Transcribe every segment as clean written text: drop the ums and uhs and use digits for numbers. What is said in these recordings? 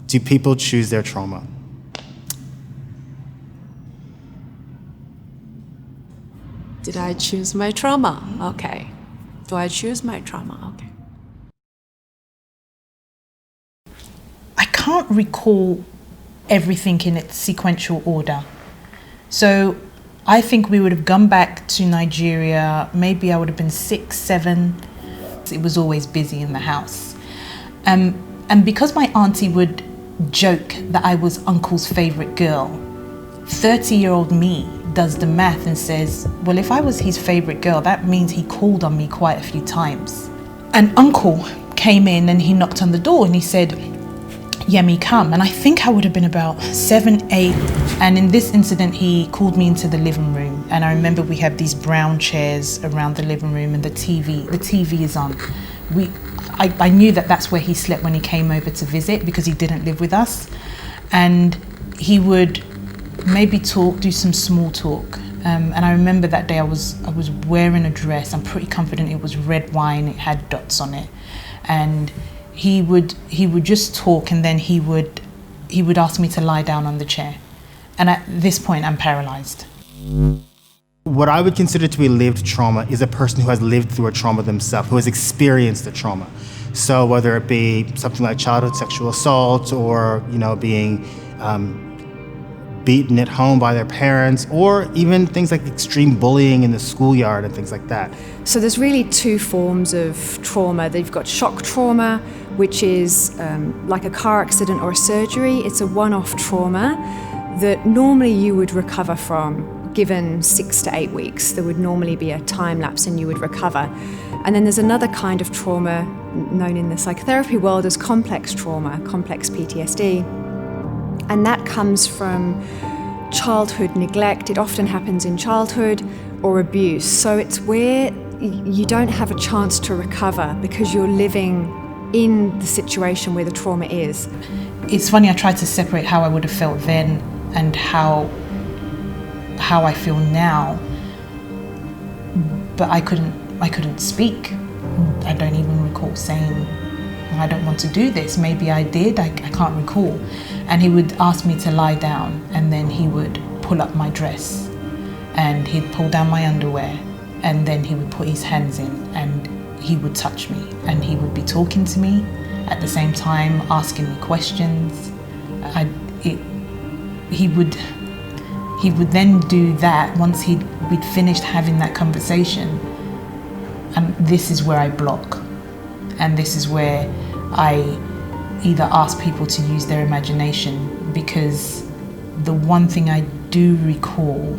Do people choose their trauma? Did I choose my trauma? Okay. Do I choose my trauma? Okay. I can't recall everything in its sequential order. So I think we would have gone back to Nigeria, maybe I would have been 6, 7. It was always busy in the house. And because my auntie would joke that I was uncle's favourite girl, 30-year-old me does the math and says, well, if I was his favourite girl, that means he called on me quite a few times. And uncle came in and he knocked on the door and he said, Yemi, come. And I think I would have been about 7, 8. And in this incident, he called me into the living room. And I remember we had these brown chairs around the living room and the TV is on. I knew that that's where he slept when he came over to visit because he didn't live with us. And he would maybe do some small talk. And I remember that day I was wearing a dress. I'm pretty confident it was red wine. It had dots on it. And he would just talk, and then he would ask me to lie down on the chair. And at this point, I'm paralyzed. What I would consider to be lived trauma is a person who has lived through a trauma themselves, who has experienced the trauma. So whether it be something like childhood sexual assault, or being beaten at home by their parents, or even things like extreme bullying in the schoolyard and things like that. So there's really 2 forms of trauma. They've got shock trauma, which is like a car accident or a surgery. It's a one-off trauma that normally you would recover from. Given 6 to 8 weeks, there would normally be a time lapse and you would recover. And then there's another kind of trauma known in the psychotherapy world as complex trauma, complex PTSD. And that comes from childhood neglect. It often happens in childhood, or abuse. So it's where you don't have a chance to recover because you're living in the situation where the trauma is. It's funny, I tried to separate how I would have felt then and how I feel now, but I couldn't speak. I don't even recall saying, I don't want to do this. Maybe I did, I can't recall. And he would ask me to lie down, and then he would pull up my dress and he'd pull down my underwear, and then he would put his hands in and he would touch me, and he would be talking to me at the same time, asking me questions. He would then do that once we'd finished having that conversation. And this is where I block. And this is where I either ask people to use their imagination, because the one thing I do recall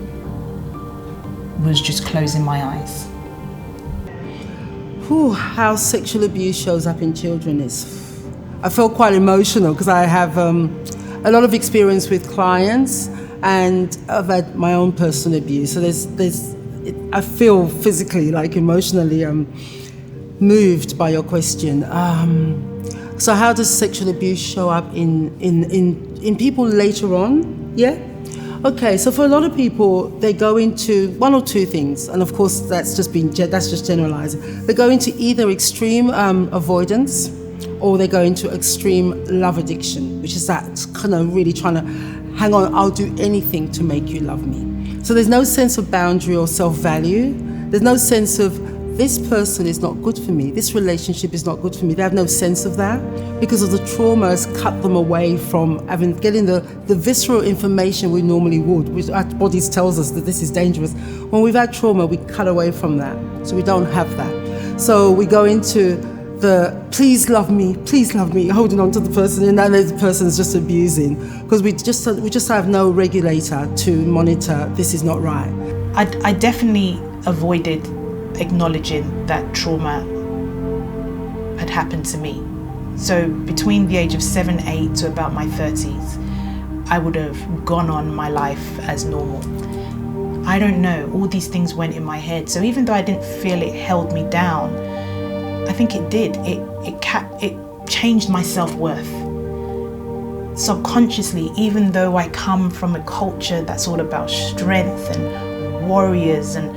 was just closing my eyes. How sexual abuse shows up in children is... I felt quite emotional because I have a lot of experience with clients, and I've had my own personal abuse. So I feel physically, like emotionally, moved by your question. So how does sexual abuse show up in people later on? Yeah? Okay, so for a lot of people, they go into one or two things, and of course that's just generalizing. They go into either extreme avoidance, or they go into extreme love addiction, which is that kind of really trying to hang on, I'll do anything to make you love me. So there's no sense of boundary or self-value. There's no sense of, this person is not good for me, this relationship is not good for me. They have no sense of that because of the trauma has cut them away from getting the visceral information we normally would, which our bodies tells us that this is dangerous. When we've had trauma, we cut away from that, so we don't have that. So we go into the please love me, holding on to the person, and then the person's just abusing because we just have no regulator to monitor this is not right. I definitely avoided acknowledging that trauma had happened to me. So between the age of 7, 8 to about my 30s, I would have gone on my life as normal. I don't know, all these things went in my head. So even though I didn't feel it held me down, I think it did. It changed my self-worth. Subconsciously, even though I come from a culture that's all about strength and warriors and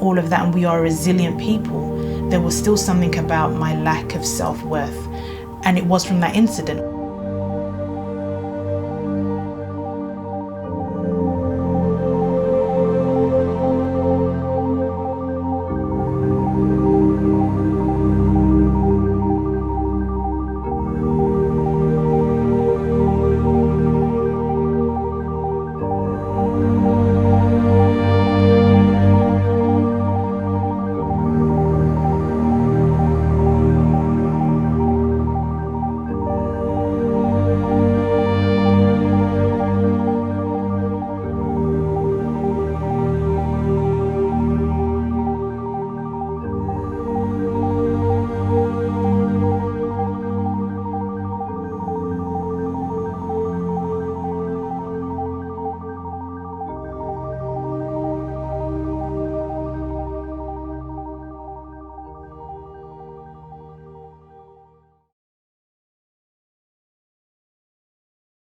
all of that, and we are resilient people, there was still something about my lack of self-worth. And it was from that incident.